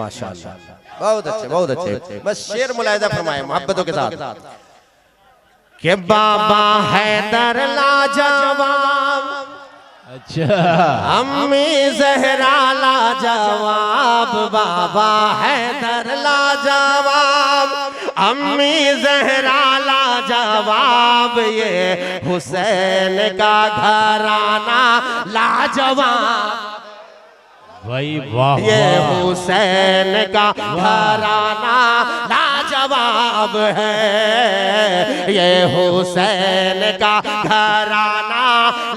माशाअल्लाह, बहुत अच्छे बहुत अच्छे। बस शेर मुलाहिजा फरमाए मोहब्बतों के साथ कि बाबा हैदर लाजवाब, अच्छा अम्मी ज़हरा लाजवाब, बाबा हैदर लाजवाब, अम्मी ज़हरा लाजवाब, ये हुसैन का घराना लाजवाब, भाई वाह, ये हुसैन का घराना लाजवाब है, ये हुसैन का घराना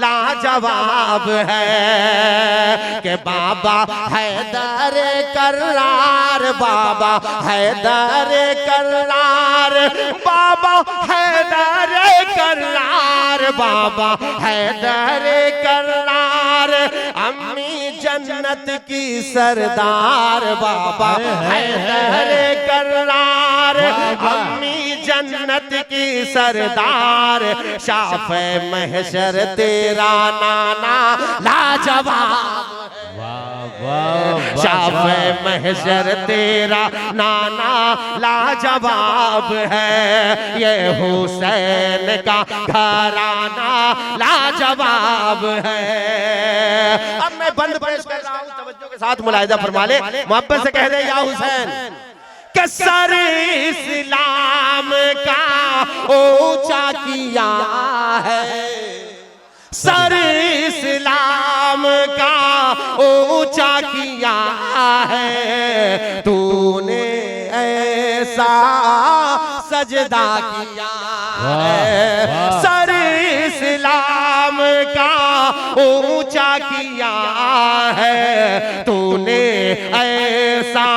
लाजवाब है कि बाबा हैदर करार, बाबा हैदर करार, बाबा हैदर करार, बाबा हैदर करार, अम्मी जन्नत की सरदार, बाबा हैदर करार, अम्मी जन्नत की सरदार, शाफ़े महशर तेरा नाना लाजवाब, शाफ़े महशर तेरा नाना लाजवाब है, ये हुसैन का घराना लाजवाब है। अब मैं बंद पेश कर रहा हूँ, तवज्जो के साथ मुलाहिजा फरमा ले, मोहब्बत से कह दे या हुसैन कि सर इस्लाम का ऊंचा किया है, सर इस्लाम का ऊंचा किया है, तूने ऐसा सजदा किया है, सर इस्लाम का ऊंचा किया है, तूने ऐसा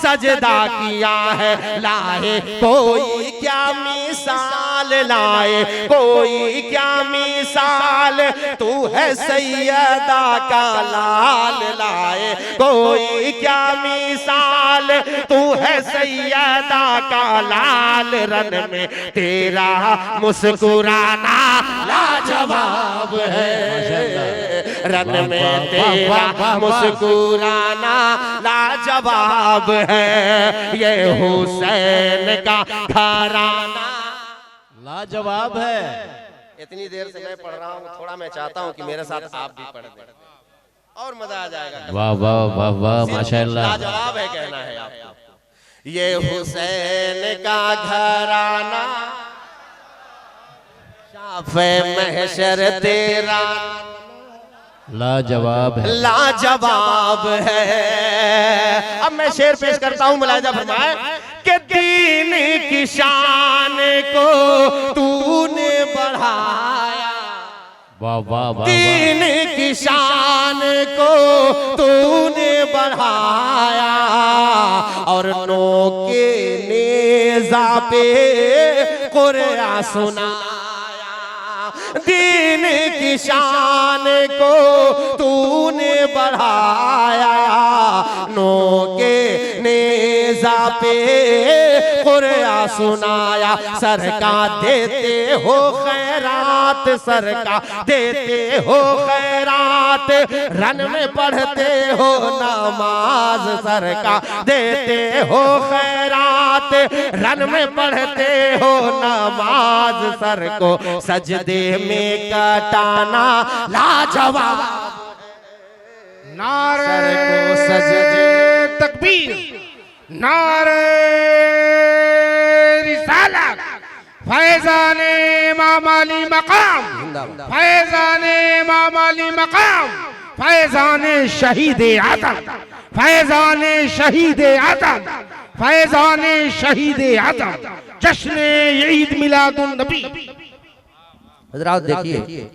सजदा किया है, लाए कोई क्या मिसाल, लाए कोई क्या मिसाल, तू है सैयदा का लाल, लाए कोई क्या मिसाल, तू है सैयदा का लाल, रन में तेरा मुस्कुराना लाजवाब है, रन में तेरा मुस्कुराना लाजवाब है, ये हुसैन का घराना लाजवाब है। इतनी देर से मैं पढ़ रहा हूँ, थोड़ा मैं चाहता हूँ कि मेरे साथ आप भी पढ़ दें और मजा आ जाएगा। वाह वाह वाह वाह माशाअल्लाह, लाजवाब है कहना है आपको, ये हुसैन का घराना शाफ़े महशर तेरा लाजवाब है, लाजवाब है। अब मैं शेर पेश करता हूँ, मुलाहिजा फरमाए कि दीन की शान को तूने बढ़ाया, वाह वाह वाह, दीन की शान को तूने बढ़ाया, और नो के नेज़ा पे कुरान सुनाया, दीन की शान को तूने बढ़ाया, नो के नेज़ा पे कुरान सुनाया, सरकार देते हो खैरात, सरकार देते हो खैरात, रन में पढ़ते हो नमाज, सरकार देते हो खैरात, रन में पढ़ते हो नमाज, सर को सजदे में कटाना लाजवाब, नारे को सजदे तकबीर, नारे रिसालत, फैज़ाने इमाम अली मकाम, फैज़ाने इमाम अली मकाम, फैज़ाने शहीद आदम, फैज़ाने शहीद आदम, फैज़ाने शहीद आदम, जश्न ईद मिलादुन नबी। हज़रात देखिए,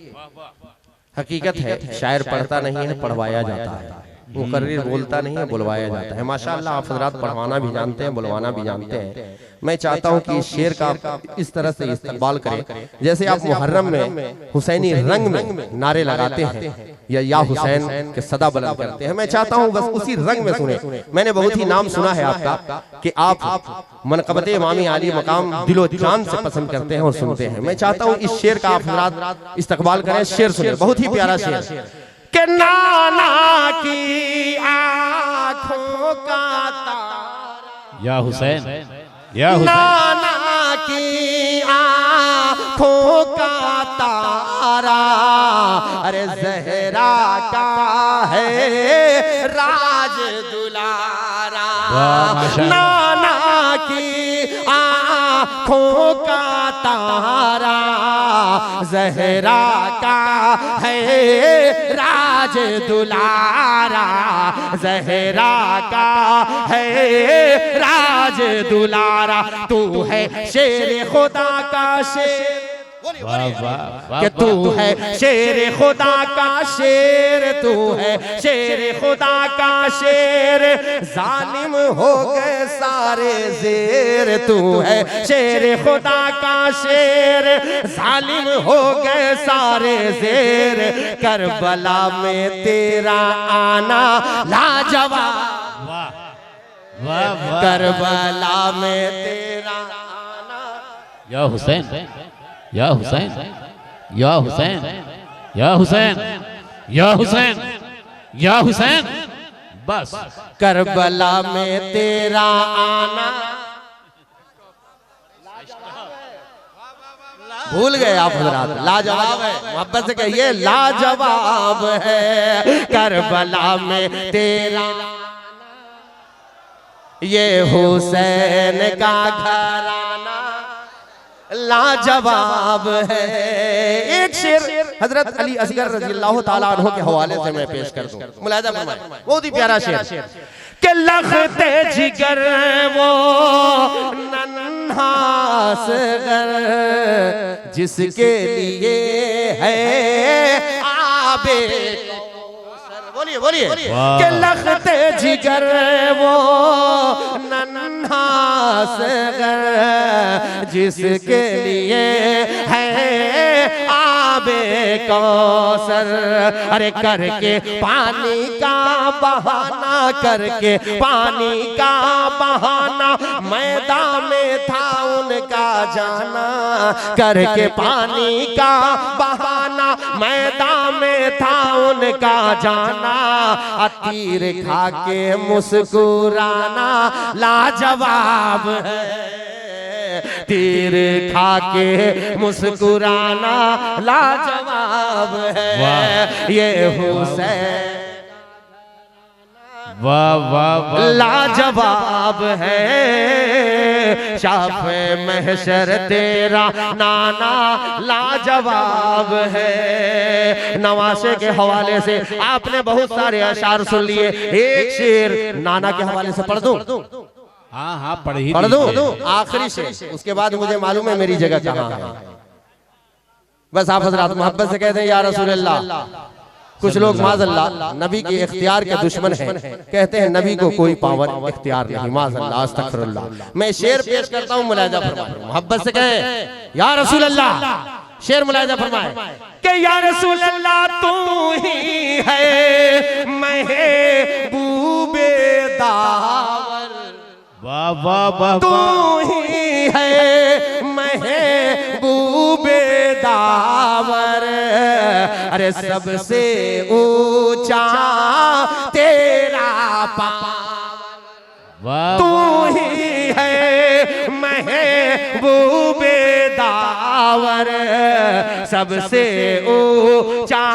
हकीकत है शायर पढ़ता नहीं है, पढ़वाया जाता है, मुकर्रिर बोलता नहीं है, बुलवाया जाता है। माशाअल्लाह आप हज़रात पढ़वाना भी जानते हैं, बुलवाना भी जानते हैं। मैं चाहता हूं कि इस शेर का इस तरह से इस्तेमाल करें, जैसे आप मुहर्रम में हुसैनी रंग में नारे लगाते हैं या हुसैन के सदा बुलंद करते हैं, मैं चाहता हूं बस उसी रंग में सुने। मैंने बहुत ही नाम सुना है आपका कि आप मनक़बत इमाम अली मकाम दिलो जान से पसंद करते हैं और सुनते हैं। मैं चाहता हूं इस शेर का आप हज़रात इस्तेमाल करें, शेर सुने, बहुत ही प्यारा शेर कि नाना की आंखों का तारा, या हुसैन, या हुसैन, नाना की आंखों का तारा, अरे जहरा का है राज दुलारा, नाना की आंखों का तारा, जहरा का है राज दुलारा, जहरा का है राज दुलारा, तू है शेर खुदा का शेर, वाह वाह कि तू है शेर खुदा का शेर, तू है शेर खुदा का शेर, जालिम हो गए सारे जेर, तू है शेर खुदा का शेर, जालिम हो गए सारे जेर, करबला में तेरा आना लाजवाब, वाह वाह, करबला में तेरा आना, या हुसैन, या हुसैन, या हुसैन, या हुसैन, या हुसैन, या हुसैन, बस करबला में तेरा आना, भूल गए आप हजरात, लाजवाब है, मोहब्बत से कहिए लाजवाब है, करबला में तेरा, ये हुसैन का घराना लाजवाब है। एक शेर हजरत अली असगर रजी अल्लाह ताला अन्हु के हवाले से मैं पेश कर दूं, मुलाहिजा फरमाएं, बहुत ही प्यारा शेर कि लखते जिगर वो नन्हा असगर, जिसके लिए है आबे, बोलिए बोलिए, कि लखते जिगर वो नन्हा असगर, जिसके लिए है आबे कौसर, अरे करके पानी का बहाना, करके पानी का बहाना, मैदान में था उनका जाना, करके पानी का बहाना, मैदान में था उनका जाना, तीर खा के मुस्कुराना लाजवाब है, तीर खा के मुस्कुराना लाजवाब है, ये हुसैन वाह वाह वाह, लाजवाब है, शाफ़े महशर तेरा नाना लाजवाब है। नवासे के हवाले से आपने बहुत सारे अशार सुन लिए, एक शेर नाना के हवाले से पढ़ दूं? हाँ हाँ पढ़ दूं आखिरी शेर, उसके बाद मुझे मालूम है मेरी जगह कहाँ है। बस आप हजरात मोहब्बत से कहते हैं या रसूल अल्लाह। कुछ लोग माज़अल्लाह नबी के इख्तियार के दुश्मन हैं, कहते हैं नबी को कोई पावर इख्तियार नहीं, माज़अल्लाह अस्तगफिरुल्लाह। मैं शेर पेश करता हूँ, मुलाहिजा फरमाएं, मोहब्बत से कहें या रसूल अल्लाह। शेर मुलाहिजा फरमाएं कि या रसूल अल्लाह तू ही है महबूबे दावर, वाह वाह वाह, तू ही है महबूबे दावर, अरे सबसे ऊंचा तेरा पावर, वाह तू ही है महबूबे दावर, सबसे ऊंचा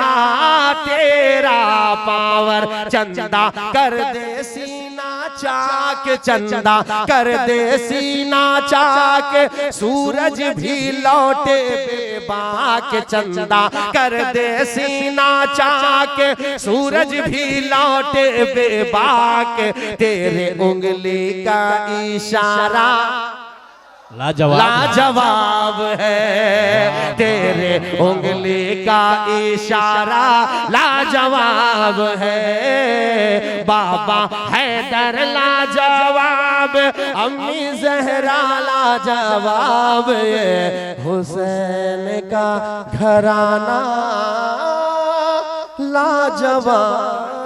तेरा पावर, चंदा कर दे सीना चाक, चंदा कर दे सीना चाक, सूरज भी लौटे बेबाक, चंदा कर दे सीना चाक, सूरज भी लौटे बेबाक, तेरे उंगली का इशारा लाजवाब है, तेरे उंगली का इशारा लाजवाब है, बाबा हैदर लाजवाब, अम्मी जहरा लाजवाब, ये हुसैन का घराना लाजवाब।